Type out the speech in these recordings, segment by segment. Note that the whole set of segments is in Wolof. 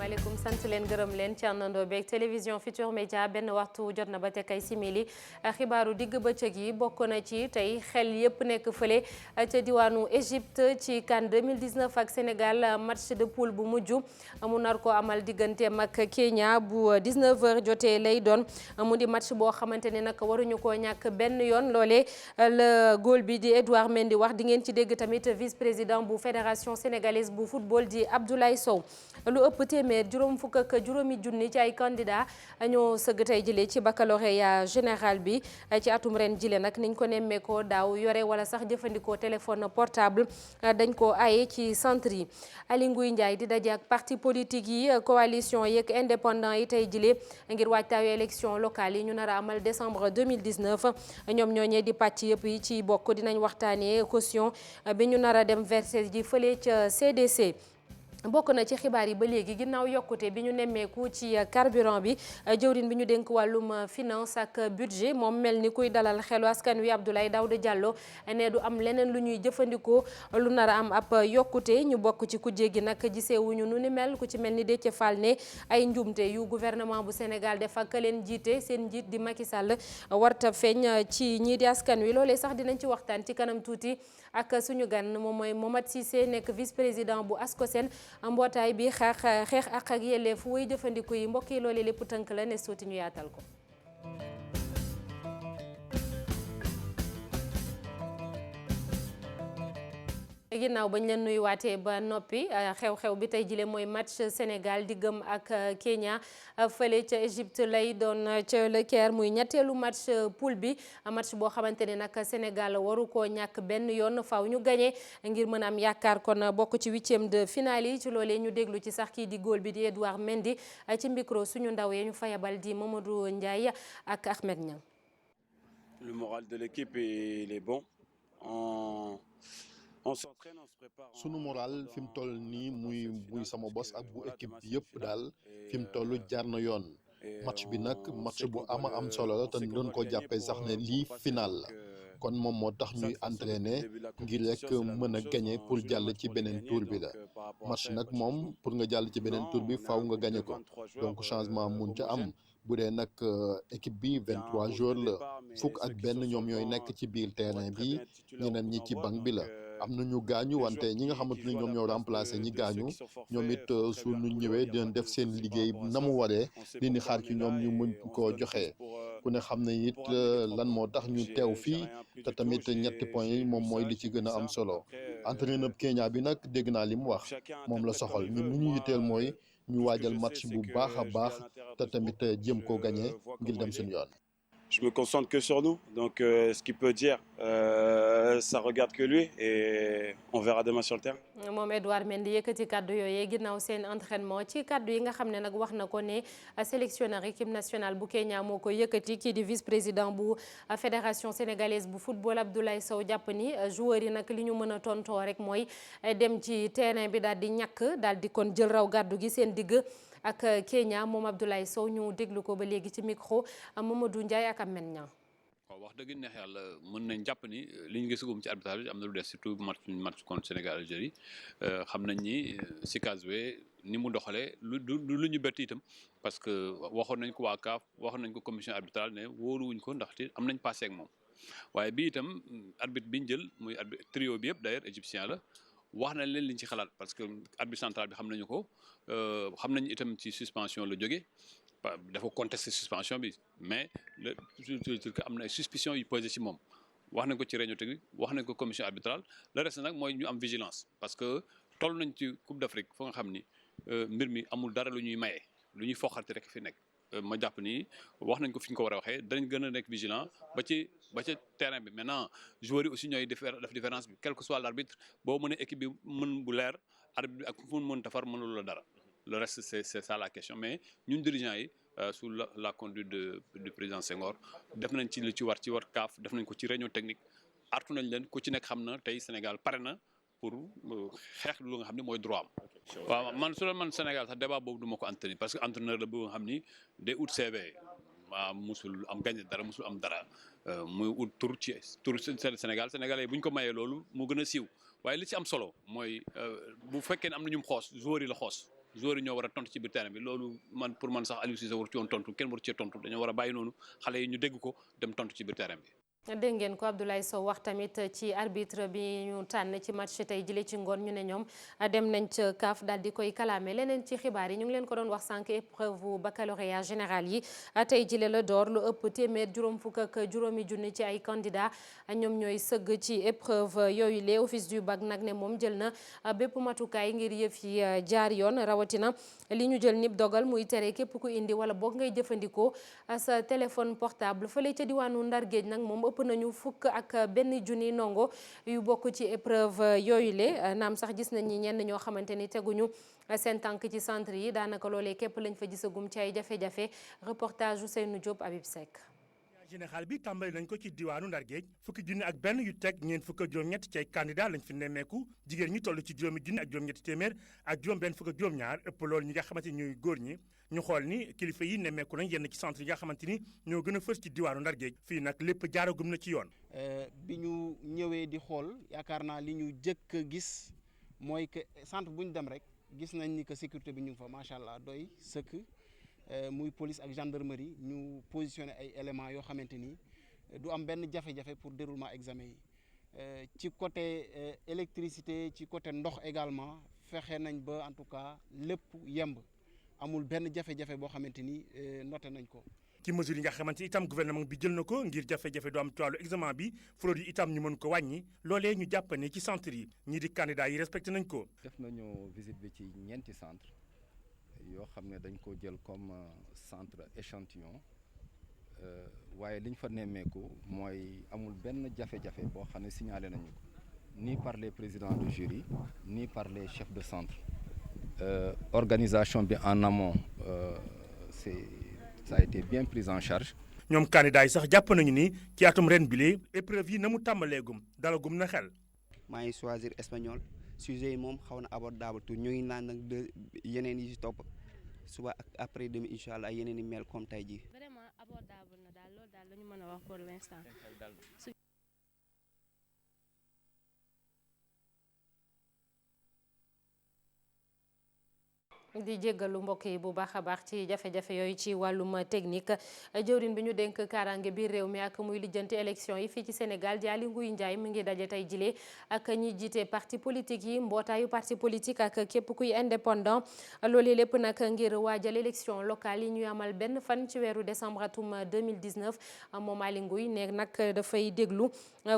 asalaamaaleykum sant leen gërëm leen ci àndandoo beeg télévision Futurs Médias benn waxtu jot na ba teg ay simili xibaaru digg bëccëg yi bokk na ci tey xel yépp nekk fële ca diwaanu Égypte ci CAN 2019 ak Sénégal match de poule bu mujj mu nar ko amal digganteem ak Kenya bu 19h jotee lay doon mu di match boo xamante ne nag waruñu koo ñàkk benn yoon loolee le góol bi di Edouard Mendy wax di ngeen ci dégg tamit vice-président bu fédération sénégalaise bu football di Abdoulaye Sow. lu ëpp téeméer juróom fukk ak juróomi junni ci ay candidat ñoo sëgg tey jëlee ci baccalauréat général bi ci atum ren jile nag niñ ko nemmeekoo daaw yore wala sax jëfandikoo téléphone portable dañ ko aye ci centre yi. Aly Ngouille Ndiaye di daje ak parti politique yi coalition yeeg indépendant yi tey jile ngir waajtaayu élection locale yi ñu nar a amal décembre 2019 ñoom ñooñee di pàcc yëpp yi ci bokk dinañ waxtaanee caution bi ñu nar a dem verser ji fële ca CDC. bokk na ci xibaar yi ba léegi ginnaaw yokkute bi ñu nemmeeku ci carburant bi jëwriñ bi ñu dénk wàllum finance ak budget moom mel ni kuy dalal xelu askan wi Abdoulaye Daouda Diallo ne du am leneen lu ñuy jëfandikoo lu nar a am ab yokkute ñu bokk ci kujje gi nag gisewuñu nu ni mel ku ci mel ni Déthié Fall ne ay njumte yu gouvernement bu Sénégal def ak leen jiite seen njiit di Macky Sall warta feeñ ci ñii di askan wi loolee sax dinañ ci waxtaan ci kanam tuuti ak suñu gan moom mooy Momath Cissé nekk vice-président bu ASCOSEN mbootaay bi xeex ak yelleef wuy jëfandiku yi mbokk yi loole lépp tënk la ne suuti ñu yaatal ko. ginnaaw bañ leen nuyuwaatee ba noppi xew-xew bi tey jile mooy match Sénégal diggam ak Kenya fële ca Égypte lay doon ca Le Caire muy ñetteelu match poule bi match boo xamante ne nag Sénégal waru koo ñàkk benn yoon faaw ñu gagné ngir mën a am yaakaar kon bokk ci huitième de finale yi ci loolee ñu déglu ci sax kii di góol bi di Edouard Mendy ci micro suñu ndaw yee ñu fayabal di Mamadou Ndiaye ak Ahmed Niang. Le moral de l'équipe il est bon. sunu moral fi mu toll nii muy sama bos ak bu équipe bi yëpp daal fi mu toll jaar na yoon match bi nag match bu am solo la te ñu doon ko jàppee sax ne lii final la kon moom moo tax ñuy entraîner ngir rek mën a gagner pour jàll ci beneen tour bi la match nag moom pour nga jàll ci beneen tour bi faaw nga gagner ko donc changement mun ca am bu dee nag équipe bi 23 joueurs la fukk ak benn ñoom ñooy nekk ci biir terrain bi ñeneen ñi ci banc bi la. am na ñu gaañu wante ñi nga xamante ni ñoom ñoo remplacé ñi gaañu ñoom it su ñu ñëwee dinañ def seen liggéey na mu waree li ni xaar ci ñoom ñu mën koo joxe ku ne xam ne it lan moo tax ñu teew fii te tamit ñetti points yi moom mooy li ci gën a am solo entraîneur Kenya bi nag dégg naa li mu wax moom la soxal ñun lu ñu yitteel mooy ñu waajal match bu baax a baax te tamit jéem koo gagné ngir dem suñu yoon. Je me concentre que sur nous, donc ce qu'il peut dire, ça regarde que lui et on verra demain sur le terrain. moom Edouard Mendy yëkkati kaddu yooyee ginnaaw seen entraînement ci kaddu yi nga xam ne nag wax na ko ne sélectionneur équipe nationale bu Kenya moo ko yëkkati kii di vice-président bu fédération sénégalaise bu football Abdoulaye Sow jàpp ni joueurs yi nag li ñu mën a tontoo rek mooy dem ci terrain bi daal di ñàkk daal di kon jël raw gàddu gi seen digg ak Kenya moom Abdoulaye Sow ñu déglu ko ba léegi ci micro Mamadou Ndiaye ak Ahmed Niang. waaw wax dëgg neex yàlla mën nañ jàpp ni li ñu gisagum ci arbitrage bi am na lu des surtout match contre Sénégal Algérie xam nañ ni si Kazwe ni mu doxalee lu ñu bett itam parce que waxoon nañ ko waa CAF waxoon nañ ko commission arbitrale ne wóoruwuñ ko ndaxte am nañ passé ak moom waaye bii itam arbitre bi ñu jël muy arbitre trio bi yëpp d'ailleurs égyptien la. wax nañ leen liñ ci xalaat parce que arbitre central bi xam nañu ko xam nañu itam ci suspension la jóge dafa contester suspension bi mais le que am na ay suspicion yu posé ci moom wax nañ ko ci réunion technique wax nañ ko commission arbitrale le reste nag mooy ñu am vigilance parce que toll nañ ci Coupe d'Afrique foo nga xam ni mbir mi amul dara lu ñuy maye lu ñuy foxati rek fi nekk ma jàpp ni wax nañ ko fi ñu ko war a waxee danañ gën a nekk vigilant ba ci terrain bi maintenant joueurs yi aussi ñooy def différence bi quel que soit l'arbitre boo mënee équipe bi mën bu leer arbitre bi ak fu mu mën tafar mënul la dara le reste c'est ça la question mais ñun dirigeants yi sous la conduite du président Senghor def nañ ci li ci war CAF def nañ ko ci réunion technique artu nañ leen ku ci nekk xam na tey Sénégal pare na pour xeex lu nga xam ne mooy droit am. waaw man su la man Sénégal sax débat boobu du ma ko entendre parce que entraîneur la bu nga xam ni day ut CV waaw musul am gagné dara musul am dara muy ut tur Sénégal sénégalais bu ñu ko mayee loolu mu gën a siiw waaye li ci am solo mooy bu fekkee ne am na ñu xoos joueurs yi la xoos joueurs yi ñoo war a tontu ci biir terrain bi loolu man pour man sax Aliou Cissé war ci woon tontu kenn war cee tontu dañoo war a bàyyi noonu xale yi ñu dégg ko dem tontu ci biir terrain bi. dégg ngeen ko Abdoulaye Sow wax tamit ci arbitre bi ñu tànn ci match tey jile ci ngoon ñu ne ñoom dem nañ ca CAF daal di koy kalaame leneen ci xibaar yi ñu ngi leen ko doon wax sànq épreuve baccalauréat général yi tey jile la door lu ëpp téeméer juróom fukk ak juróomi junni ci ay candidat ñoom ñooy sëgg ci épreuve yooyu le office du bac nag ne moom jël na bépp matukaay ngir yëf yi jaar yoon rawatina li ñu jël nib dogal muy tere képp ku indi wala boog ngay jëfandikoo sa téléphone portable fële ca diwaanu Ndar Géej nag moom ëpp nañu fukk ak benn junni ndongo yu bokk ci épreuve yooyu le naam sax gis nañ ni ñenn ñoo xamante ni teguñu seen tànk ci centre yi daanaka loolee képp lañ fa gisagum ci ay jafe-jafe reportage Ousseynou Diop Habib Seck. général bi tàmbali nañ ko ci diwaanu Ndar Géej fukki junni ak benn yu teg ñeent fukk ak juróom-ñett ci ay candidat lañ fi nemmeeku jigéen ñi toll ci juróomi junni ak juróom-ñetti téeméer ak juróom benn fukk ak juróom-ñaar ëpp loolu ñi nga xamante ni ñooy góor ñi ñu xool ni kilifa yi nemmeeku nañ yenn ci centre yi nga xamante ni ñoo gën a fës ci diwaanu Ndar Géej fii nag lépp jaaragum na ci yoon. bi ñu ñëwee di xool yaakaar naa li ñu jëkk a gis mooy que centre bu ñu dem rek gis nañ ni que sécurité bi ñu ngi fa macha allah doy sëkk. muy police ak gendarmerie ñu positionné ay éléments yoo xamante ni du am benn jafe-jafe pour déroulement examen yi ci côté électricité ci côté ndox également fexe nañ ba en tout cas lépp yemb amul benn jafe-jafe boo xamante ni noté nañ ko. ci mesure yi nga xamante ni itam gouvernement bi jël na ko ngir jafe-jafe du am ci wàllu examen bi fraude yi itam ñu mën ko wàññi loolee ñu jàpp ne ci centre yi ñii di candidat yi respecté nañ ko. def nañu visite bi ci ñeenti centre yoo xam ne dañ ko jël comme centre échantillon waaye li ñu fa nemmeeku mooy amul benn jafe-jafe boo xam ne signalé nañu ko ni par les présidents de jury ni par les chefs de centre organisation bi en amont ça a été bien pris en charge. ñoom candidat yi sax jàpp nañu ni ci atum ren bile épreuve yi na mu tàmbaleegum dalagum na xel. maa ngi choisir espagnol. sujet yi moom xaw na abordable tout ñu ngi naan nag de yeneen yi ci topp suba ak après demi incha allah yeneen yi mel comme tey jii. vraiment abordable na daal loolu daal la ñu mën a wax pour l'instant. di jéggalu mbokk yi bu baax a baax ci jafe-jafe yooyu ci wàllum technique jëwriñ bi ñu dénk kaaraange biir réew mi ak muy lijjanti élection yi fii ci Sénégal di Aly Ngouille Ndiaye mi ngi daje tey jile ak ñi jiite parti politique yi mbootaayu parti politique ak képp kuy indépendant loolu lépp nag ngir waajal élection locale yi ñuy amal benn fan ci weeru décembre atum 2019 moom Aly Ngouille ne nag dafay déglu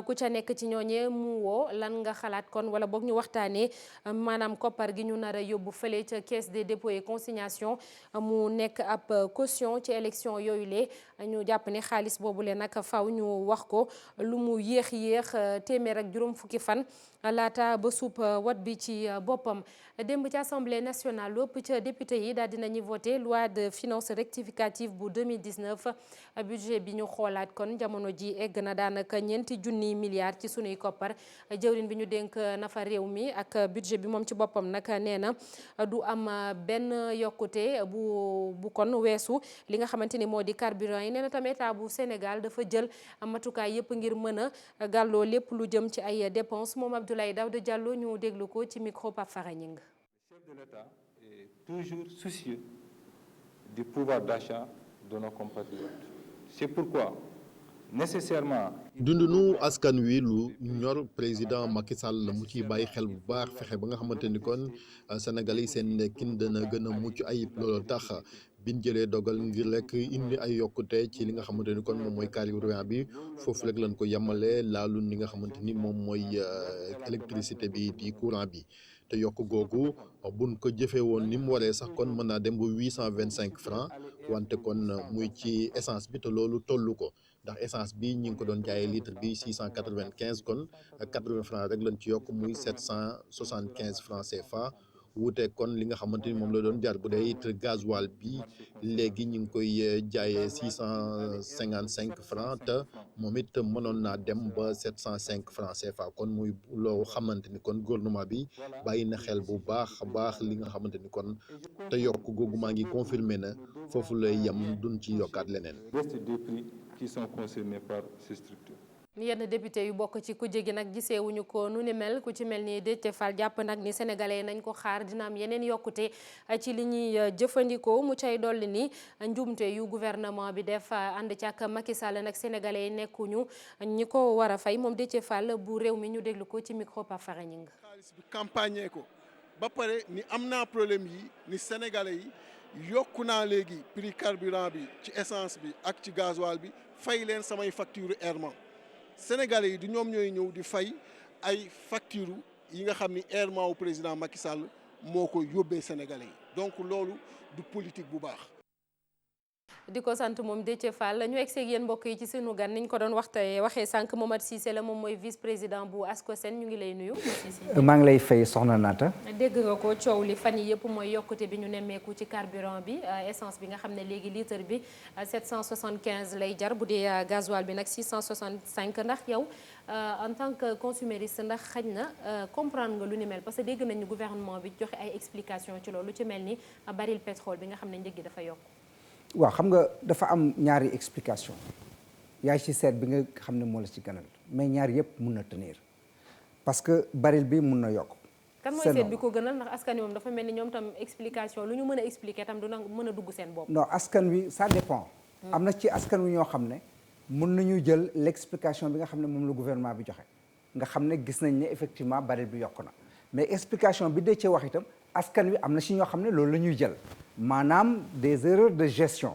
ku ca nekk ci ñooñee mu woo lan nga xalaat kon wala boog ñu waxtaanee maanaam koppar gi ñu nar a yóbbu fële ca caisse des dépôts et consignation mu nekk ab caution ci élection yooyu le ñu jàpp ne xaalis boobu le nag faw ñu wax ko lu mu yéex téeméer ak juróom fukki fan laata ba suub wat bi ci boppam démb ci assemblée nationale lépp ca député yi daal dinañu voté loi de finances rectificative bu 2019 budget bi ñu xoolaat kon jamono ji egg na daanaka ñeenti junniy milliards ci sunuy koppar jëwriñ bi ñu dénk nafa réew mi ak budget bi moom ci boppam nag nee na du am benn yokkute bu kon weesu li nga xamante ni moo di carburant yi nee na tam état bu Sénégal dafa jël matukaay yëpp ngir mën a gàlloo lépp lu jëm ci ay dépenses moom Abdoulaye Daouda Diallo ñu déglu ko ci micro Pape Fara Gningue. Le chef de l'État est toujours soucieux du pouvoir d'achat de nos compatriotes. C'est pourquoi nécessairement. dundunu askan wi lu ñor président Macky Sall la mu ciy bàyyi xel bu baax fexe ba nga xamante ni kon Sénégal yi seen nekkin dana gën a mucc ayib loolu tax biñ jëlee dogal ngir rek indi ay yokkute ci li nga xamante ni kon moom mooy carburant bi foofu rek lañ ko yemale laalu li nga xamante ni moom mooy électricité bi di courant bi te yokk googu buñ ko jëfee woon ni mu waree sax kon mën naa dem ba 825 francs wante kon muy ci essence bi te loolu tollu ko ndax essence bi ñi ngi ko doon jaayee litre bi 695 kon 80 francs rek lañ ci yokk muy 775 francs CFA wuute kon li nga xamante ni moom la doon jar bu dee it gasoil bi léegi ñu ngi koy jaayee 655 francs te moom it mënoon naa dem ba 705 francs CFA kon muy loo xamante ni kon gouvernement bi bàyyi na xel bu baax a baax li nga xamante ni kon te yokk googu maa ngi confirmé na foofu lay yem duñ ci yokkaat leneen. Reste des prix qui sont concernés par ces structures. yenn député yu bokk ci kujje gi nag giseewuñu ko nu ni mel ku ci mel ni Déthié Fall jàpp nag ni sénégalais nañ ko xaar dina am yeneen yokkute ci li ñuy jëfandikoo mu cay dolli ni njuumte yu gouvernement bi def ànd ci ak Macky Sall nag sénégalais yi nekkuñu ñi ko war a fay moom Déthié Fall bu réew mi ñu déglu ko ci micro Pape Fara Ñing. xaalis bi campagne ko ba pare ni am naa problème yi ni sénégalais yi yokku naa léegi prix carburant bi ci essence bi ak ci gasoil bi fay leen samay facture Airman sénégalais yi du ñoom ñooy ñëw di fay ay facture yi nga xam ni Airman wu président Macky Sall moo ko yóbbee sénégalais yi donc loolu du politique bu baax. di ko sant moom Déthié Fall ñu egg seeg yéen mbokk yi ci sunu gan niñ ko doon waxee sànq Momad Cissé la moom mooy vice président bu ASCOSEN ñu ngi lay nuyu. maa ngi lay fay soxna Naata. dégg nga ko coow li fan yi yëpp mooy yokkute bi ñu nemmeeku ci carburant bi essence bi nga xam ne léegi litre bi 775 lay jar bu dee gasoil bi nag 665 ndax yow en tant que consumériste ndax xaj na comprendre nga lu ni mel parce que dégg nañu gouvernement bi joxe ay explication ci loolu lu ci mel ni baril pétrole bi nga xam ne njëg gi dafa yokk. waaw xam nga dafa am ñaari explication yaay ci seet bi nga xam ne moo la ci gënal mais ñaar yëpp mun na tenir parce que baril bi mun na yokk. kan mooy seet bi ko gënal ndax askan wi moom dafa mel ni ñoom tam explication lu ñu mën a expliquer tam du na mën a dugg seen bopp. non askan wi ça dépend. am na ci askan wi ñoo xam ne mun nañu jël l' explication bi nga xam ne moom la gouvernement bi joxe nga xam ne gis nañ ne effectivement baril bi yokk na mais explication bi dee cee wax itam askan wi am na si ñoo xam ne loolu la ñuy jël. maanaam des erreurs de gestion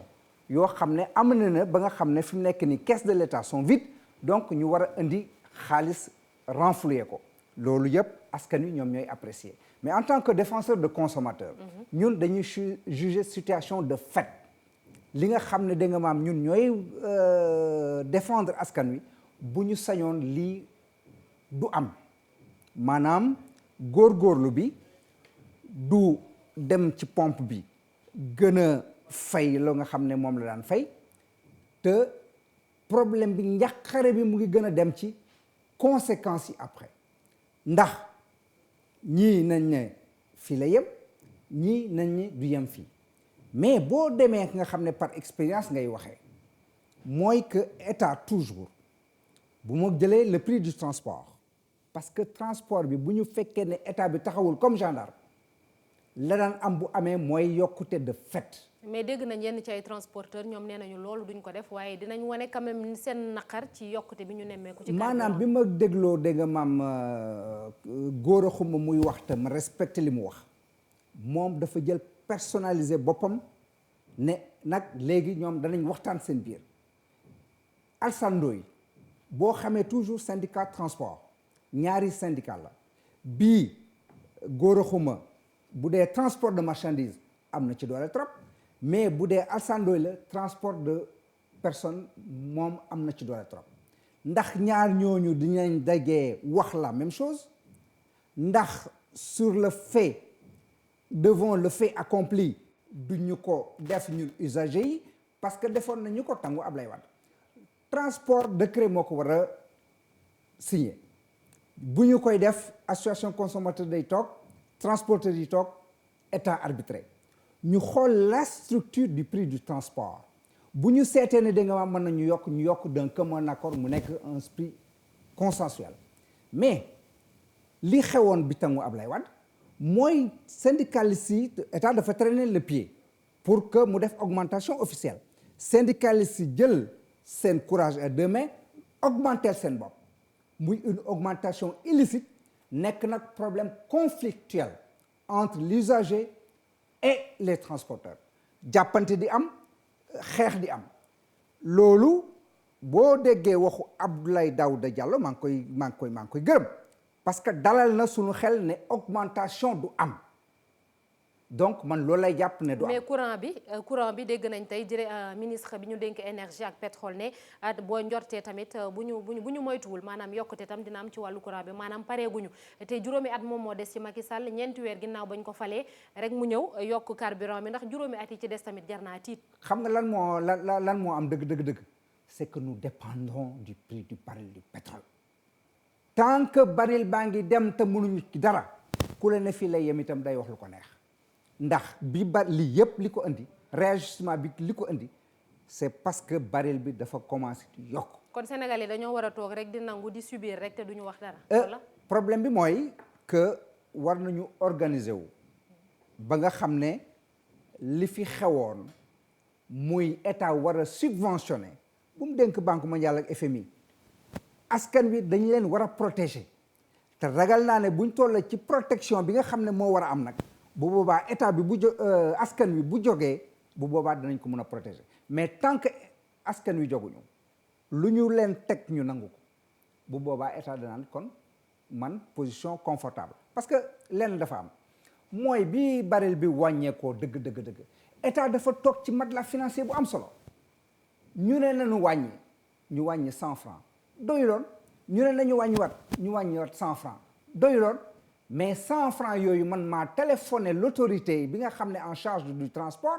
yoo xam ne am na ba nga xam ne fi mu nekk ni caisse de l'État sont vides donc ñu war a indi xaalis renflouer ko loolu yëpp askan wi ñoom ñooy apprécier mais en tant que défenseur de consommateur ñun dañuy juger situation de fait li nga xam ne da nga maam ñun ñooy défendre askan wi bu ñu sañoon lii du am maanaam góorgóorlu bi du dem ci pompe bi gën a fay loo nga xam ne moom la daan fay te problème bi njàqare bi mu ngi gën a dem ci conséquences yi après ndax ñii nañ ne fii la yem ñii nañ ne du yem fii mais boo demee nga xam ne par expérience ngay waxee mooy que état toujours bu ma jëlee le prix du transport parce que transport bi bu ñu fekkee ne état bi taxawul comme gendarme la daan am bu amee mooy yokkute de fait. mais dégg nañ yenn ci ay transporteur ñoom nee nañu loolu duñ ko def waaye dinañ wane quand même seen naqar ci yokkute bi ñu nemmeeku ci maanaam bi ma dégloo dégg nga maam góor a xuma muy wax te ma respecté li mu wax moom dafa jël personnalisé boppam ne nag léegi ñoom danañ waxtaan seen biir alsando yi boo xamee toujours syndicat transport ñaari syndicat la bii góor a xuma bu dee transport de marchandise am na ci doole trop mais bu dee alsandooy la transport de personne moom am na ci doole trop ndax ñaar ñooñu dinañ dajee wax la même chose ndax sur le fait devant le fait accompli duñu ko def ñun usagers yi parce que defoon nañu ko tangu Ablaye Wade transport décret moo ko war a signé bu ñu koy def association consommateur day toog transporteur yi toog état arbitré ñu xool la structure du prix du transport bu ñu seetee ne da nga mën nañu yokk ñu yokk d'un commun accord mu nekk un prix consensuel mais li xewoon bi tangu Ablaye Wade mooy syndicaliste yi état dafa traîner le pied pour que mu def augmentation officielle syndicaliste yi jël seen courage à deux mains augmenter seen bopp muy une augmentation illicite nekk nag problème conflictuel entre l'usager et les transporteurs jàppante di am xeex di am loolu boo déggee waxu Abdoulaye Daouda Diallo maa ngi koy gërëm parce que dalal na suñu xel ne augmentation du am donc man loolu lay jàpp ne du am. mais courant bi dégg nañ tey ministre bi ñu dénk énergie ak pétrole ne boo njortee tamit bu ñu moytuwul maanaam yokkute tam dina am ci wàllu courant bi maanaam pareeguñu te juróomi at moom moo des ci Macky Sall ñeenti weer ginnaaw bañ ko falee rek mu ñëw yokk carburant bi ndax juróomi at yi ci des tamit jar naa tiit. xam nga lan moo am dëgg c'est que nous dépendons du prix du baril du pétrole tant que baril baa ngi dem te mënuñu ci dara ku la ne fii lay yem itam day wax lu ko neex. ndax bi lii yëpp li ko indi réajustement bi li ko indi c'est parce que baril bi dafa commencé di yokk kon Sénégal yi dañoo war a toog rek di nangu di subir rek te duñu wax dara. problème bi mooy que war nañu organiser wu ba nga xam ne li fi xewoon muy état war a subventionné bu mu dénk banque mondiale ak FMI askan wi dañ leen war a protéger te ragal naa ne buñ toll ci protection bi nga xam ne moo war a am nag bu boobaa état bi askan wi bu jógee bu boobaa danañ ko mën a protéger mais tant que askan wi jóguñu lu ñu leen teg ñu nangu ko bu boobaa état danaan kon man position confortable parce que lenn dafa am mooy bi baril bi wàññeekoo dëgg état dafa toog ci matelas financier bu am solo ñu ne nañu wàññi ñu wàññi 100 francs doyuloon ñu ne nañu wàññiwaat ñu wàññiwaat 100 francs doyuloon mais 100 francs yooyu man maa téléphoné l'autorité bi nga xam ne en charge du transport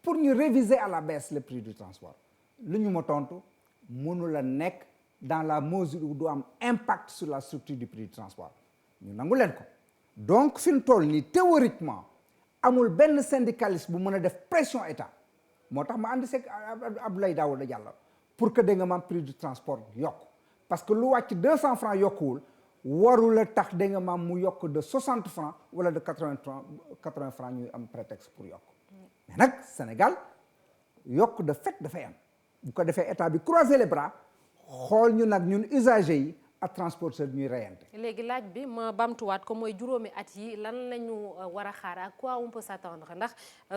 pour ñu réviser à la baisse le prix du transport lu ñu ma tontu mënu la nekk dans la mesure où du am impact sur la structure du prix du transport ñu nangu leen ko donc fi mu toll nii théoriquement amul benn syndicaliste bu mën a def pression état moo tax ma ànd seeg Abdoulaye Daouda Diallo pour que da nga maam prix du transport yokk parce que lu wàcc 200 francs yokkuwul warul a tax da nga maam mu yokk de 60 francs wala de 80 francs ñuy am prétexte pour yokk mais nag Sénégal yokk de fait dafay am bu ko defee état bi croiser les bras xool ñu nag ñun usagers yi ak transporteur ñuy reyante. léegi laaj bi ma bamtuwaat ko mooy juróomi at yi lan la ñu war a xaar à quoi on peut s'attendre ndax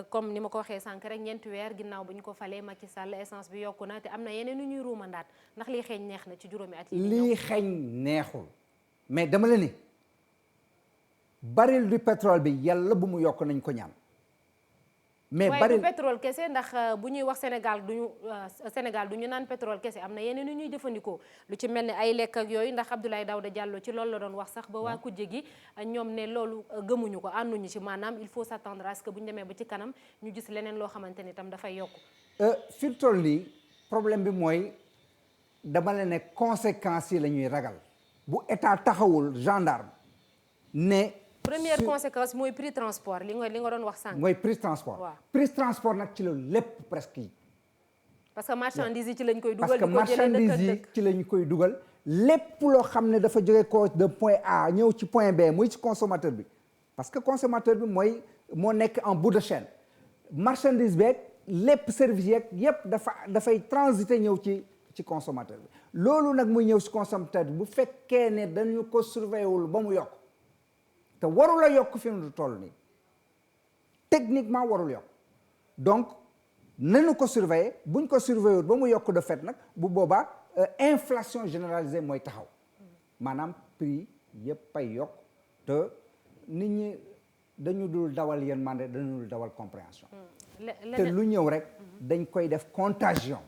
comme ni ma ko waxee sànq rek ñeenti weer ginnaaw bu ñu ko falee Macky Sall essence bi yokku na te am na yeneen yu ñuy ruumandaat ndax lii xeeñ neex na ci juróomi at yi. lii xeeñ neexul mais dama la ni baril du pétrole bi yàlla bu mu yokk nañ ko ñaan. mais waaye baril du pétrole kese ndax bu ñuy wax Sénégal du ñu naan pétrole kese am na yeneen yu ñuy jëfandikoo lu ci mel ni ay lekk ak yooyu ndax Abdoulaye Daouda Diallo ci loolu la doon wax sax ba waa kujje gi ñoom ne loolu gëmuñu ko ànduñu ci maanaam il faut s'attendre à ce que bu ñu demee ba ci kanam ñu gis leneen loo xamante ni tam dafay yokku. fi mu toll nii problème bi mooy dama la ne conséquences yi la ñuy ragal bu état taxawul gendarme ne. première conséquence mooy prix transport li nga doon wax sànq. mooy prix transport. waaw prix transport nag ci loolu lépp presque yi. parce que marchandise yi ci lañ koy dugal. parce que marchandise yi ci lañ koy dugal lépp loo xam ne dafa jóge ko de point A ñëw ci point B muy ci consommateur bi parce que consommateur bi moo nekk en bout de chaîne marchandise beeg lépp service yeeg yépp dafay transiter ñëw ci consommateur bi loolu nag muy ñëw ci consommateur bi bu fekkee ne dañu ko surveiller wul ba mu yokk. te warul a yokk fi mu toll nii techniquement warul yokk donc nañu ko surveiller buñ ko surveiller ba mu yokk de fait nag bu boobaa inflation généralisée mooy taxaw maanaam prix yëpp ay yokk te nit ñi dañu dul dawal yërmande dañu dul dawal compréhension te lu ñëw rek dañ koy def contagion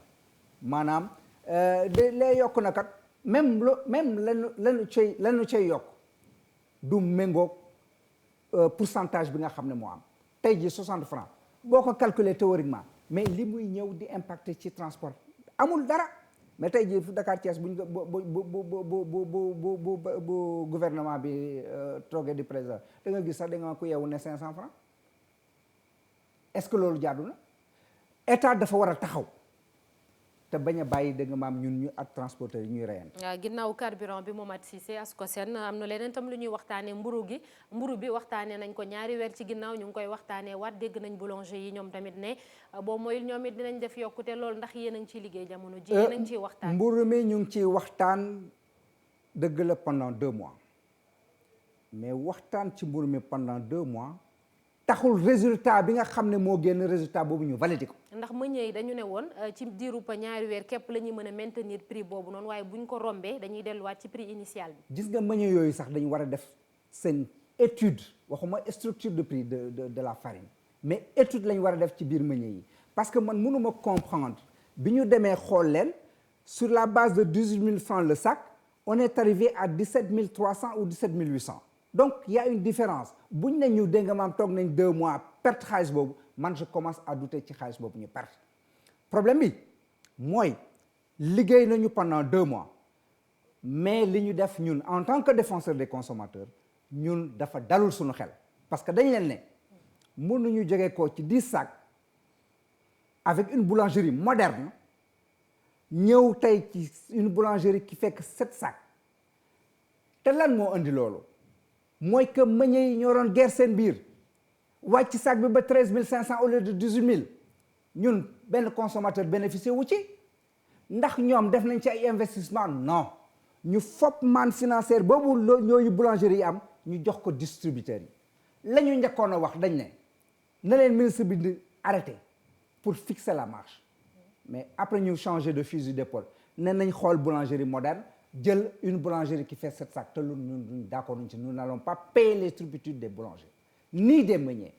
maanaam lay yokk na kat même lanu cay yokk du méngoog pourcentage bi nga xam ne moo am tey ji 60 francs boo ko calculer théoriquement mais li muy ñëw di impacter ci transport amul dara mais tey ji Dakar Thiès buñ bu gouvernement bi toogee di président da nga gis sax da nga ko yeewu ne 500 francs est-ce que loolu jaadu na état dafa war a taxaw te bañ a bàyyi da nga maam ñun ñu ak transporteurs yi ñuy reyante. waaw ginnaaw carburant bi Momath Cissé Ascosen am na leneen tam lu ñuy waxtaanee mburu bi waxtaanee nañ ko ñaari weer ci ginnaaw ñu ngi koy waxtaanee waat dégg nañ boulanger yi ñoom tamit ne boo mooyul ñoom it dinañ def yokkute loolu ndax yéen a ngi ciy liggéey jamono ji yéen a ngi ciy waxtaan. mburu mi ñu ngi ciy waxtaan dëgg la pendant 2 mois mais waxtaan ci mburu mi pendant 2 mois. taxul résultat bi nga xam ne moo génn résultat boobu ñu validé ko. ndax meññee yi dañu ne woon ci diiru pa ñaari weer képp la ñuy mën a maintenir prix boobu noonu waaye buñ ko rombee dañuy delluwaat ci prix initial bi. gis nga meññee yooyu sax dañu war a def seen étude waxuma structure de prix de la farine mais étude lañu war a def ci biir meññee yi parce que man mënuma comprendre bi ñu demee xool leen sur la base de 18 000 francs le sac on est arrivé à 17 300 ou 17 800. donc il y a une différence buñ ne ñu dégg nga maam toog nañ 2 mois perte xaalis boobu man je commence à douter ci xaalis boobu ñu perte problème bi mooy liggéey nañu pendant 2 mois mais li ñu def ñun en tant que défenseur des consommateurs ñun dafa dalul suñu xel parce que dañ leen ne mënuñu jógee ko ci 10 sacs avec une boulangerie moderne ñëw tey ci une boulangerie qui fait que 7 sacs te lan moo indi loolu mooy que meññee yi ñoo doon guerre seen biir wàcc sac bi ba 13 500 au lieu de 18 000 ñun benn consommateur bénéficié wu ci ndax ñoom def nañ ci ay investissement non ñu fopp manne financière boobu ñooyu boulangerie yi am ñu jox ko distributeurs yi la ñu njëkkoon a wax dañ ne na leen ministre bi di arrêté pour fixer la marge mais après ñu changer de fusil d'épaule ne nañ xool boulangerie moderne jël une boulangerie qui fait 7 sacs te lu ñun d'accord nañ ci nous n'allons pas payer les turpitudes des boulangers ni des meuniers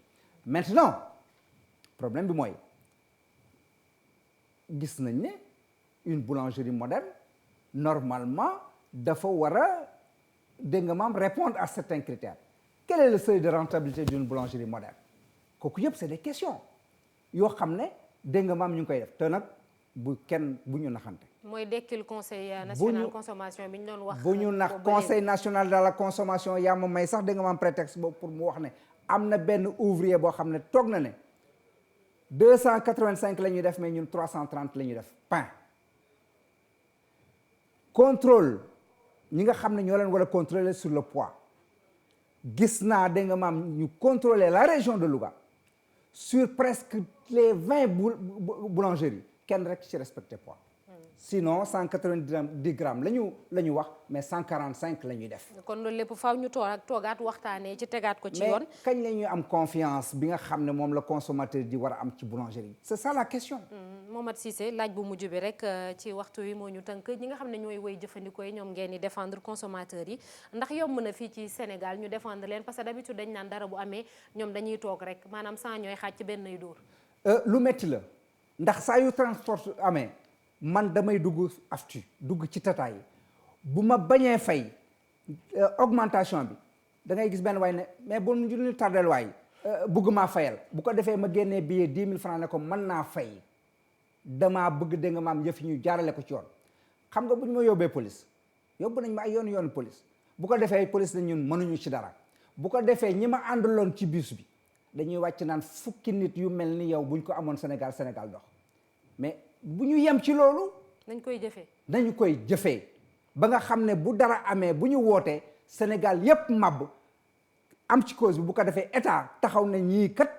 maintenant problème bi mooy gis nañ ne une boulangerie moderne normalement dafa war a dégg nga maam répondre à certains critères quel est le seuil de rentabilité d'une boulangerie moderne kooku yëpp c'est des questions yoo xam ne dégg nga maam ñu ngi koy def te nag bu ñu naxante mooy dekkil conseil national consommation bi ñu doon wax. bu ñu nax conseil national de la consommation yaa ma may sax dégg nga maam prétexte boobu pour mu wax ne am na benn ouvrier boo xam ne toog na ne 285 la ñuy def mais ñun 330 la ñuy def pain contrôle ñi nga xam ne ñoo leen war a contrôler sur le poids gis naa dégg nga maam ñu contrôler la région de Louga sur presque les 20 boulangeries kenn rek ci respecté poids sinon 190 grammes la ñu wax mais 145 la ñuy def. kon loolu lépp faaw ñu toogaat waxtaanee ci tegaat ko ci yoon. mais kañ la ñuy am confiance bi nga xam ne moom la consommateur di war a am ci boulangerie c'est ça la question. Momath Cissé laaj bu mujj bi rek ci waxtu wi moo ñu tënk ñi nga xam ne ñooy woy jëfandikoo yi ñoom ngeen di défendre consommateurs yi ndax yomb na fii ci Sénégal ñu défendre leen parce que d'habitude dañ naan dara bu amee ñoom dañuy toog rek maanaam saa ñooy xaaj ci benn yu dóor. lu metti la ndax saa yu transport amee. man damay dugg aftu dugg ci tata yi bu ma bañee fay augmentation bi da ngay gis benn waay ne mais bu ñu tardel waay bëgg maa fayal bu ko defee ma génnee billet 10 000 francs ne ko mën naa fay damaa bëgg dégg nga maam yëf ñu jaarale ko ci yoon xam nga bu ñu ma yóbbee police yóbbu nañ ma ay yoon police bu ko defee police na ñun mënuñu ci dara bu ko defee ñi ma àndaloon ci bus bi dañuy wàcc naan fukki nit yu mel ni yow buñ ko amoon Sénégal dox mais bu ñu yem ci loolu. nañ koy jëfee ba nga xam ne bu dara amee bu ñu wootee Sénégal yépp màbb am ci cause bi bu ko defee état taxaw na ñii kat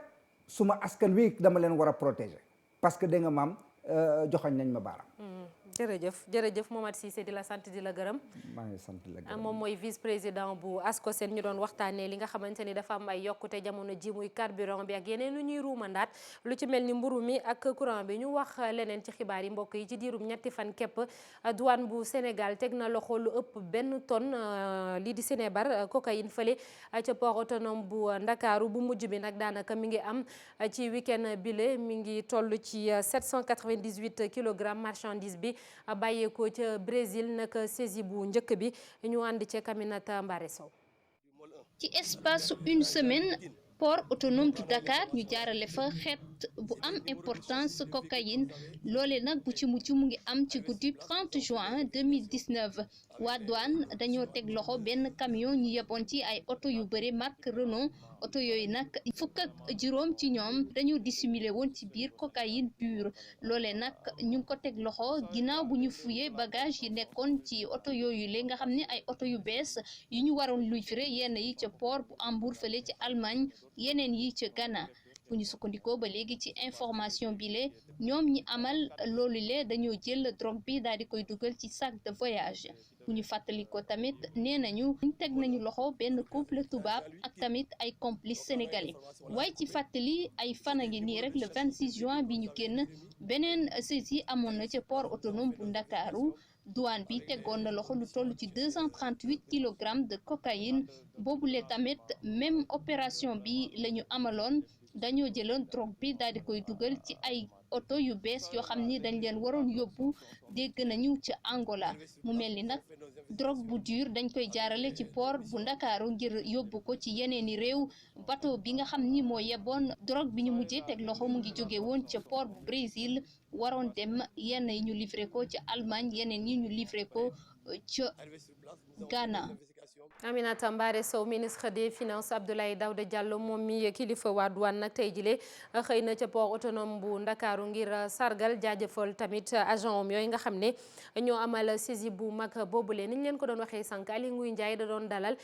suma askan wi dama leen war a protéger parce que dégg nga maam joxoñ nañ ma baaraam. jërëjëf Momath Cissé di la sant di la gërëm. maa ngi sant la gërëm. moom mooy vice président bu ASCOSEN ñu doon waxtaanee li nga xamante ni dafa am ay yokkute jamono ji muy carburant bi ak yeneen lu ñuy ruumandaat lu ci mel ni mburu mi ak courant bi ñu wax leneen ci xibaar yi mbokk yi ci diirum ñetti fan képp douane bu Sénégal teg na loxo lu ëpp 1 tonne lii di Sénébar cocaïne fële ca port autonome bu Ndakaaru bu mujj bi nag daanaka mi ngi am ci week-end bile mi ngi toll ci 798 kilogrammes marchandise bi bàyyeekoo ca Brésil nag saisi bu njëkk bi ñu ànd ci Aminata Mbare Sow. ci espace une semaine port autonome du Dakar ñu jaarale fa xeet bu am importance cocaïne loole nag bu ci mujj mu ngi am ci guddi 30 juin 2019 waa douane dañoo teg loxo benn camion ñu yeboon ci ay oto yu bëri marque Renault oto yooyu nag fukk ak juróom ci ñoom dañoo dissimulé woon ci biir cocaïne pure loole nag ñu ngi ko teg loxo ginnaaw bu ñu fuyee bagage yi nekkoon ci oto yooyu le nga xam ne ay oto yu bees yu ñu waroon livrer yenn yi ca port bu Hambourg fële ci Allemagne yeneen yi ca Ghana bu ñu sukkandikoo ba léegi ci information bi le ñoom ñi amal loolu le dañoo jël drogue bi daal di koy dugal ci sac de voyage bu ñu fàttali ko tamit nee nañu teg nañu loxo benn couple tubaab ak tamit ay complices sénégalais waaye ci fàttali ay fan a ngi nii rek le 26 juin bi ñu génn beneen saisie amoon na ca port autonome bu Ndakaaru douane bi tegoon na loxo lu toll ci 238 kilogrammes de cocaïne boobule tamit même opération bi la ñu amaloon dañoo jëloon drogue bi daal di koy dugal ci ay oto yu bees yoo xam ni dañ leen waroon yóbbu dégg nañu ci Angola mu mel ni nag drogue bu dur dañ koy jaarale ci port bu Ndakaaru ngir yóbbu ko ci yeneeni réew bateau bi nga xam ni moo yeboon drogue bi ñu mujjee teg loxo mu ngi jóge woon ca port bu Brésil waroon dem yenn yi ñu livré ko ca Allemagne yeneen yi ñu livré ko ca Ghana. Aminata Mbaare Sow ministre des finances Abdoulaye Daouda Diallo moom mi kilifa waa douane nag tey jile xëy na ca port autonome bu Ndakaaru ngir sargal jaajëfal tamit agent om yooyu nga xam ne ñoo amal saisie bu mag boobule ni ñu leen ko doon waxee sànq Aly Ngouille Ndiaye da doon dalal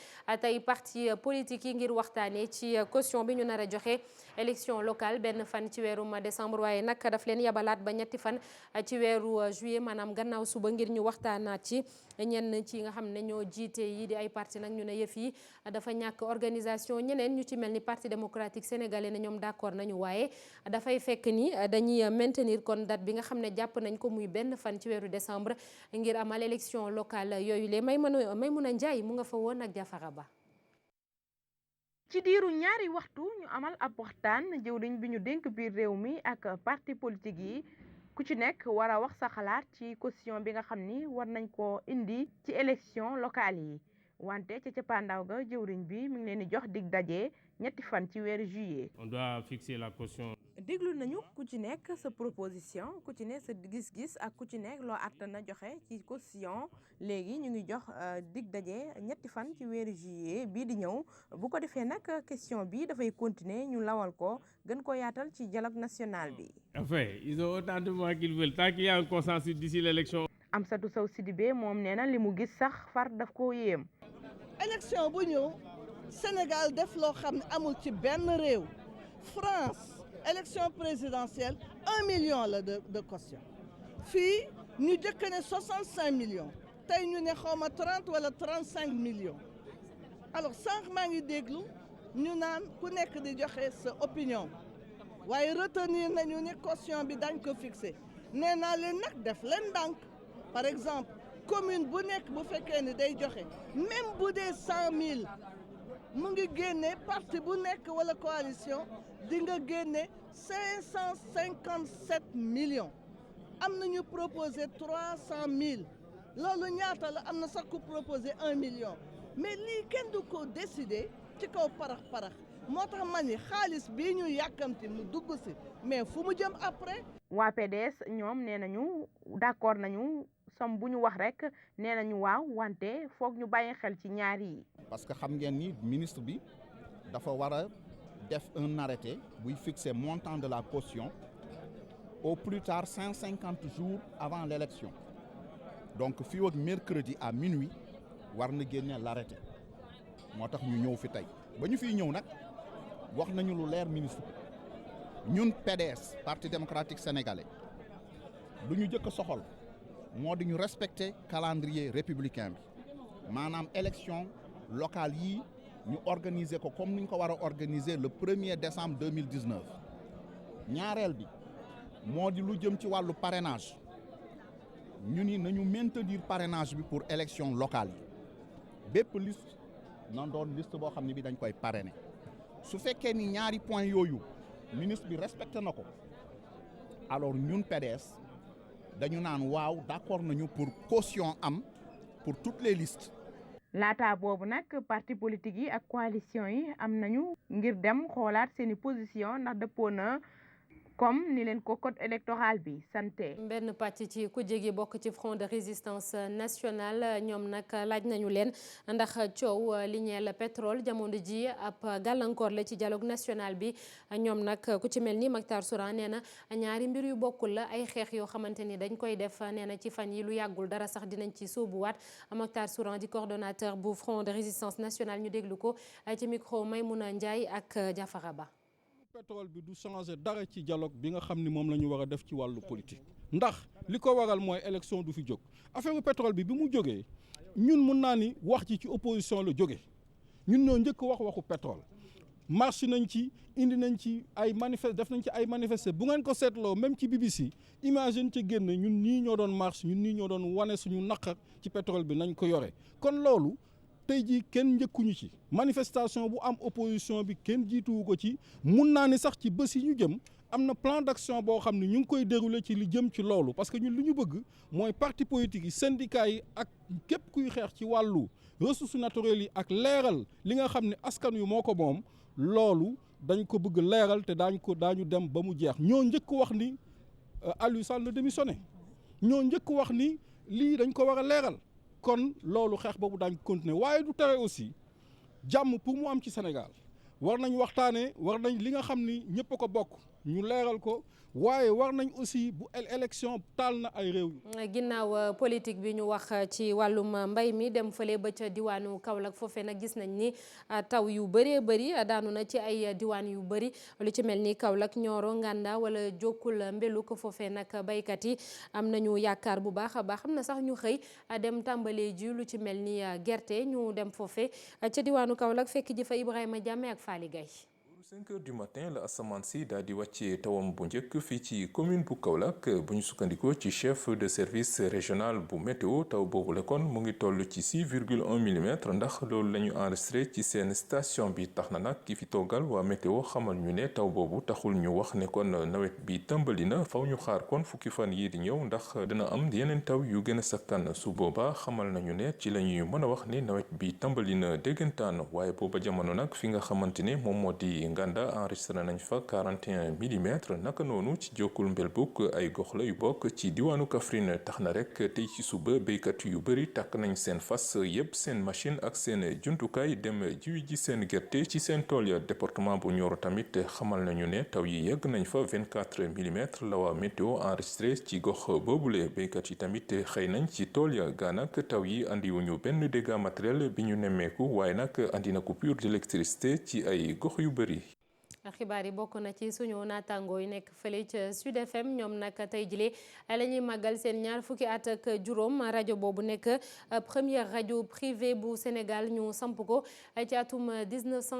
tey parti politique yi ngir waxtaanee ci caution bi ñu nar a joxe élection locale benn fan ci weeru décembre waaye nag daf leen yabalaat ba ñetti fan ci weeru juillet maanaam gannaaw suba ngir ñu waxtaanaat ci ñenn ci nga xam ne ñoo jiite yi di ay parti nag ñu ne yëf yi dafa ñàkk organisation ñeneen ñu ci mel ni parti démocratique sénégalais ne ñoom d'accord nañu waaye dafay fekk ni dañuy maintenir kon date bi nga xam ne jàpp nañ ko muy benn fan ci weeru décembre ngir amal élection locale yooyu le Maymuna Njaay mu nga fa woon ak Jafara Ba. ci diiru ñaari waxtu ñu amal ab waxtaan jëwriñ bi ñu dénk biir réew mi ak parti politique yi ku ci nekk war a wax sa xalaat ci caution bi nga xam ni war nañ ko indi ci élection locale yi wante ca cappaandaw ga jëwriñ bi mi ngi leen di jox dig daje ñetti fan ci weeru juillet. On doit fixer la caution. déglu nañu ku ci nekk sa proposition ku ci nekk sa gis-gis ak ku ci nekk loo àttana joxe ci caution léegi ñu ngi jox dig daje ñetti fan ci weeru juillet bii di ñëw bu ko defee nag question bi dafay continuer ñu lawal ko gën ko yaatal ci dialogue national bi. Enfin, ils ont autant de mois qu'ils veulent tant qu'il y a un consensus d'ici l'élection. Amsatou Sow Sidibé moom nee na li mu gis sax far daf koo yéem. élection bu ñëw Sénégal def loo xam ne amul ci benn réew France élection présidentielle 1 million la de caution fii ñu jëkk ne 65 millions tey ñu ne xawma 30 wala 35 millions alors sànq maa ngi déglu ñu naan ku nekk di joxe sa opinion waaye retenir nañu ne caution bi dañ ko fixé nee naa leen nag def leen ndànk par exemple commune bu nekk bu fekkee ni day joxe même bu dee 100 000 mu ngi génne parti bu nekk wala coalition di nga génne 557 millions am nañu proposé 300 000 loolu ñaata la am na sax ku proposé 1 million mais lii kenn du ko décider ci kaw parax moo tax ma ni xaalis bii ñu yàkkamti mu dugg si mais fu mu jëm après. waa PDS ñoom nee nañu d'accord nañu som bu ñu wax rek nee nañu waaw wante foog ñu bàyyi xel ci ñaar yi. parce que xam ngeen ni ministre bi dafa war a def un arrêté buy fixer montant de la caution au plus tard 150 jours avant l'élection donc fii ak mercredi à minuit war na génne l'arrêté moo tax ñu ñëw fi tey ba ñu fiy ñëw nag wax nañu lu leer ministre ñun PDS parti démocratique sénégalais lu ñu jëkk soxal moo di ñu respecter calendrier républicain bi maanaam élection locale yii ñu organiser ko comme ni ñu ko war a organiser le 1er décembre 2019 ñaareel bi moo di lu jëm ci wàllu parrainage ñu ni nañu maintenir parrainage bi pour élection locale yi bépp liste nan doon liste boo xam ne bi dañ koy parrainer su fekkee ni ñaari point yooyu ministre bi respecté na ko alors ñun PDS dañu naan waaw d'accord nañu pour caution am pour toutes les listes. laata boobu nag parti politique yi ak coalition yi am nañu ngir dem xoolaat seeni position ndax dëppoo na comme ni leen ko code électoral bi santé. benn pàcc ci ku jégi bokk ci front de résistance nationale ñoom nag laaj nañu leen ndax coow li ñeel pétrole jamono ji ab gàllankoor la ci dialogue national bi ñoom nag ku ci mel ni Mactar Souran nee na ñaari mbir yu bokkul la ay xeex yoo xamante ni dañ koy def nee na ci fan yi lu yàggul dara sax dinañ ci sóobuwaat Mactar Souran di coordonnateur bu front de résistance nationale ñu déglu ko ci micro Maymouna Ndiaye ak Jafara Ba. pétrole bi du changer dara ci dialogue bi nga xam ni moom la ñu war a def ci wàllu politique ndax li ko waral mooy élection du fi jóg affaire pétrole bi mu jógee ñun mun naa ni wax ci opposition la jóge ñun ñoo njëkk waxu pétrole marche nañ ci indi nañ ci ay def nañ ci ay manifester bu ngeen ko seetloo même ci BBC imagine ci génn ñun ñii ñoo doon marche ñun ñii ñoo doon wane suñu naqar ci pétrole bi nañ ko yore kon loolu tey jii kenn njëkkuñu ci manifestation bu am opposition bi kenn jiituwu ko ci mun naa ni sax ci bés yi ñu jëm am na plan d'action boo xam ne ñu ngi koy dérouler ci li jëm ci loolu parce que ñun li ñu bëgg mooy parti politique yi syndicats yi ak képp kuy xeex ci wàllu ressources naturelles yi ak leeral li nga xam ne askan wi moo ko moom loolu dañ ko bëgg leeral te daañu dem ba mu jeex ñoo njëkk wax ni Aliou Sall na démissionné ñoo njëkk wax ni lii dañ ko war a leeral kon loolu xeex boobu daañ continuer waaye du tere aussi jàmm pour mu am ci Sénégal war nañ waxtaanee war nañ li nga xam ni ñëpp a ko bokk ñu leeral ko waaye war nañ aussi bu élection taal na ay réew yi. ginnaaw politique bi ñu wax ci wàllum mbay mi dem fële ba ca diwaanu Kaolack foofee nag gis nañ ni taw yu bëree bëri daanu na ci ay diwaan yu bëri lu ci mel ni Kaolack Nioro Nganda wala Jokkul Mbelu ko foofee nag baykat yi am nañu yaakaar bu baax a baax xam na sax ñu xëy dem tàmbalee ji lu ci mel ni gerte ñu dem foofee ca diwaanu Kaolack fekk ji fa Ibrahima Diame ak Faly Gaye. 5 heures du matin la asamaan si daal di wàccee tawam bu njëkk fii ci commune bu Kaolack bu ñu sukkandikoo ci chef de service régional bu météo taw boobu la kon mu ngi toll ci 6,1 millimètres ndax loolu la ñu enregistré ci seen station bi tax na nag ki fi toogal waa météo xamal ñu ne taw boobu taxul ñu wax ne kon nawet bi tàmbali na faw ñu xaar kon fukki fan yii di ñëw ndax dina am yeneen taw yu gën a sakkan su boobaa xamal nañu ne ci la ñuy mën a wax ni nawet bi tàmbali na déggantaan waaye booba jamono nag fi nga xamante ne moom moo di Nganda enregistré nañ fa 41 millimètres naka noonu ci Jokkul Mbelbuk ay gox la yu bokk ci diwaanu Kaffrine tax na rek tey ci suba béykat yu bëri takk nañ seen fas yëpp seen machine ak seen jumtukaay dem jiwi ji seen gerte ci seen tool ya département bu Nioro tamit xamal nañu ne taw yi yegg nañ fa 24 millimètres la waa météo enregistré ci gox boobule béykat yi tamit xëy nañ ci tool ya gaa nag taw yi andiwuñu benn dégât matériel bi ñu nemmeeku waaye nag andi na coupure d'électricité ci ay gox yu bëri. xibaar yi bokk na ci suñu naataangoo yi nekk fële ca Sud FM ñoom nag tey jile la ñuy màggal seen ñaar fukki at ak juróom rajo boobu nekk première rajo privée bu Sénégal ñu samp ko ci atum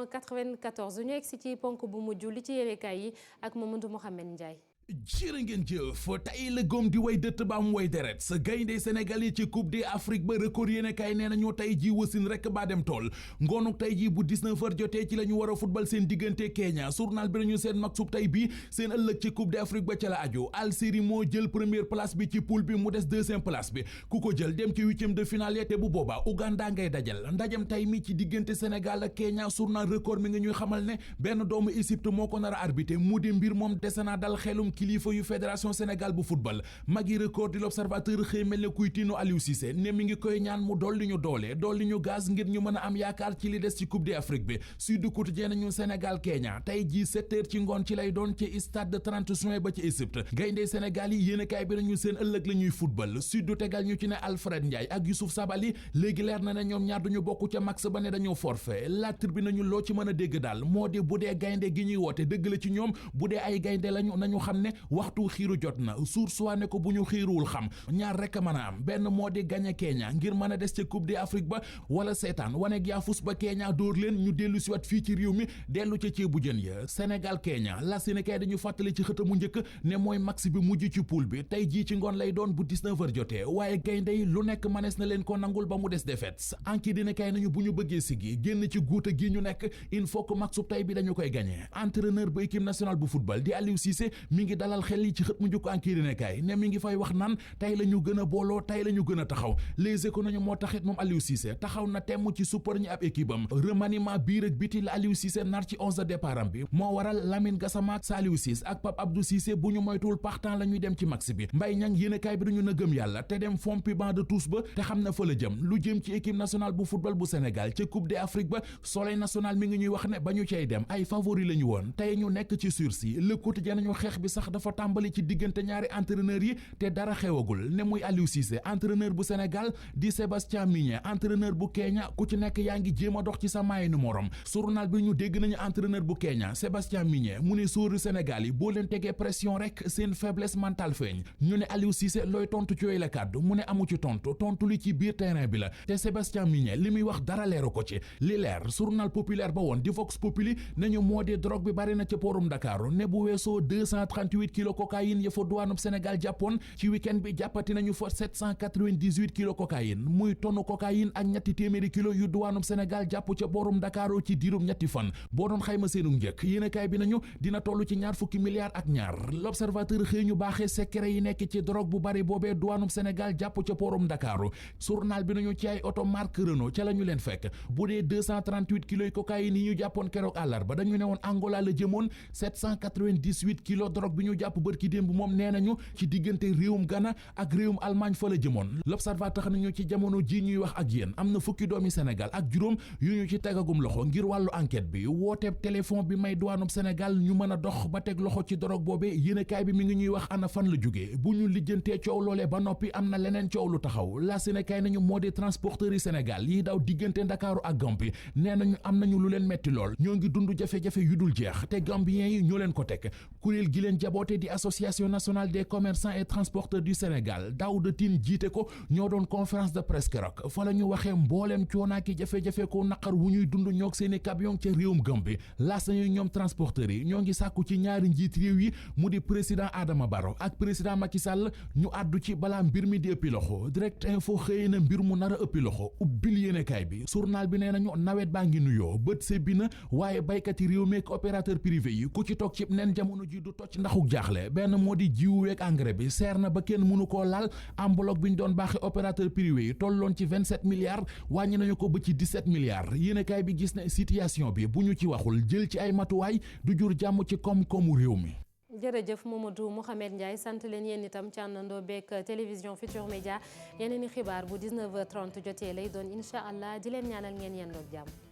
1994 ñu egsi ci ponk bu mujj li ci yéenekaay yi ak Mamadou Mohamed Ndiaye. jërë ngeen jëf tey la góom di way dëtt ba am way deret sa gaynde Sénégal yi ci coupe d'Afrique ba record yéene kay nee nañu tey ji wasin rek baa dem tool ngoonuk tey ji bu 19h jotee ci la ñu war a football seen diggante Kenya journal bi nañu seen maksub tey bi seen ëllëg ci coupe d'Afrique ba ca la aju Algérie moo jël première place bi ci poule bi mu des deuxième place bi ku ko jël dem ci huitième de finale te bu boobaa Ouganda ngay dajal ndajam tey mi ci diggante Sénégal ak Kenya journal record mi nga ñuy xamal ne benn doomu Égypte moo ko nar a arbitré mu di mbir moom dese naa dal xelum kilifa yu fédération Sénégal bu football magi record di l'observateur xëy mel ne kuy tiinu Aliou Cissé ne mi ngi koy ñaan mu dolli ñu doole dolli ñu gaz ngir ñu mën a am yaakaar ci li des ci coupe d'Afrique bi Sud Quotidien nañu Sénégal Kenya tey jii 7h ci ngoon ci lay doon ci stade de 30 juin ba ci Égypte gaynde Sénégal yi yéenekaay bi nañu seen ëllëg la ñuy football Sud tegal ñu ci ne Alfred Ndiaye ak Youssouf Sabali léegi leer na ne ñoom ñaar duñu bokk ca max ba ne dañoo forfait La Tribune nañu loo ci mën a dégg daal moo di bu dee gaynde gi ñuy woote dëgg la ci ñoom bu dee ay gaynde lañu nañu xam ne waxtu xiiru jot na source waa ne ko bu ñu xiiruwul xam ñaar rek a mën a am benn moo di gañe Kenya ngir mën a des ca coupe d'Afrique ba wala seetaan waneeg yaafus ba Kenya dóor leen ñu dellu siwaat fii ci réew mi dellu ca ceebu jën ya Sénégal Kenya la Sénégal dañu fàttali ci xëtamu njëkk ne mooy max bi mujj ci poule bi tey jii ci ngoon lay doon bu 19h jotee waaye gaynde yi lu nekk manees na leen ko nangul ba mu des défaite anki dina kay nañu bu ñu bëggee sigi génn ci guuta gi ñu nekk il faut que maxu tey bi dañu koy gagné entraîneur bu équipe nationale bu football di Aliou Cissé mi ngi dalal xel yi ci xët mu njëkk anki dina kay ne mi ngi fay wax naan tey la ñu gën a booloo tey la ñu gën a taxaw les économies moo taxit moom Aliou Cissé taxaw na temm ci support ñi ab équipe am remaniement biir ak biti la Aliou Cissé nar ci 11 de départ am bi moo waral Lamine Gassama ak Saliou Ciss ak Pape Abdou Cissé bu ñu moytuwul partant la ñuy dem ci max bi Mbaye Niang yéenekaay bi dañu na gëm yàlla te dem fompi banc de touche ba te xam na fa la jëm lu jëm ci équipe nationale bu football bu Sénégal ca coupe d'Afrique ba Soleil national mi ngi ñuy wax ne ba ñu cay dem ay favori la ñu woon tey ñu nekk ci sursis Le Quotidien nañu xeex bi sax dafa tàmbali ci diggante ñaari entraîneur yi te dara xewagul ne muy Aliou Cissé entraîneur bu Sénégal di Sébastien Migné entraîneur bu Kenya ku ci nekk yaa ngi jéem a dox ci sa maayinu morom journal bi ñu dégg nañu entraîneur bu Kenya Sébastien Migné mu ne sóoru Sénégal yi boo leen tegee pression rek seen faiblesse mentale feeñ ñu ne Aliou Cissé looy tontu ci yooyu la kàddu mu ne amu ci tontu li ci biir terrain bi la te Sébastien Migné li muy wax dara leeru ko ci li leer journal populaire ba woon di Vox Populi nañu moo di drogue bi bari na ca poorum Dakar ne bu weesoo 238 kilos cocaïne ya fa douanub Sénégal jàppoon ci week-end bi jàppati nañu fa 798 kilos cocaïne muy tonne cocaïne ak ñetti téeméeri kilos yu douanub Sénégal jàpp ca poorum Dakar ci diirum ñetti fan boo doon xayma seenu njëkk yéenekaay bi nañu dina toll ci ñaar fukki milliards ak ñaar l'observateur xëy ñu baaxee secret yi nekk ci drogue bu bari boobee douanub Sénégal jàpp ca poorum Dakar journal bi nañu ci ay auto marque Renault ca la ñu leen fekk bu dee 238 kilos cocaïne yi ñu jàppoon keroog àllarba dañu ne woon Angola la jëmoon 798 kilos drogue bi ñu jàpp bërki démb moom nee nañu ci diggante réewum Ghana ak réewum Allemagne fa la jëmoon l'observateur tax nañu ci jamono ji ñuy wax ak yéen am na fukki doomi Sénégal ak juróom yu ñu ci tegagum loxo ngir wàllu enquête bi wooteeb téléphone bi may douanub Sénégal ñu mën a dox ba teg loxo ci dorog boobe yéenekaay bi mi ngi ñuy wax ana fan la jógee bu ñu lijjantee coow loolee ba noppi am na leneen coow lu taxaw la Sénégal nañu moo di transporteurs yi Sénégal yi daw diggante Ndakaaru ak Gambie nee nañu am nañu lu leen metti lool ñoo ngi dund jafe-jafe yu dul jeex te Gambiens yi ñoo leen ko teg kuréel gi leen jaboote di association nationale des commerçants et transporteurs du Sénégal Daouda Tine jiite ko ñoo doon conférence de presse keroog fa la ñu waxee mbooleem coonaaki jafe-jafe ko naqar wu ñuy dund ñoog seeni camion ca réewum Gambie laas nañu ñoom transporteurs yi ñoo ngi sàkku ci ñaari njiit réew yi mu di président Adama Barrow ak président Macky Sall ñu àddu ci balaa mbir mi di ëppi loxo direct info xëy na mbir mu nar a ëppi loxo ubbil yéenekaay bi journal bi nee nañu nawet baa ngi nuyoo bët sebbi na waaye baykat yi réew mi ak opérateur privé yi ku ci toog ci nen jamono ji du tocc ndaxuk jaaxle benn moo di jiwu week engrais bi seer na ba kenn mënu koo laal enveloppe bi ñu doon baaxe opérateur privé yi tolloon ci 27 milliards wàññi nañu ko ba ci 17 milliards yéenekaay bi gis na situation bi bu ñu ci waxul jël ci ay matuwaay du jur jàmm ci koom-koomu réew mi. jërëjëf Mamadou Mouhamed Ndiaye sant leen yéen itam ci àndandoo beeg télévision Futurs Médias yeneen i xibaar bu 19h30 jotee lay doon incha allah di leen ñaanal ngeen yendoog jàmm.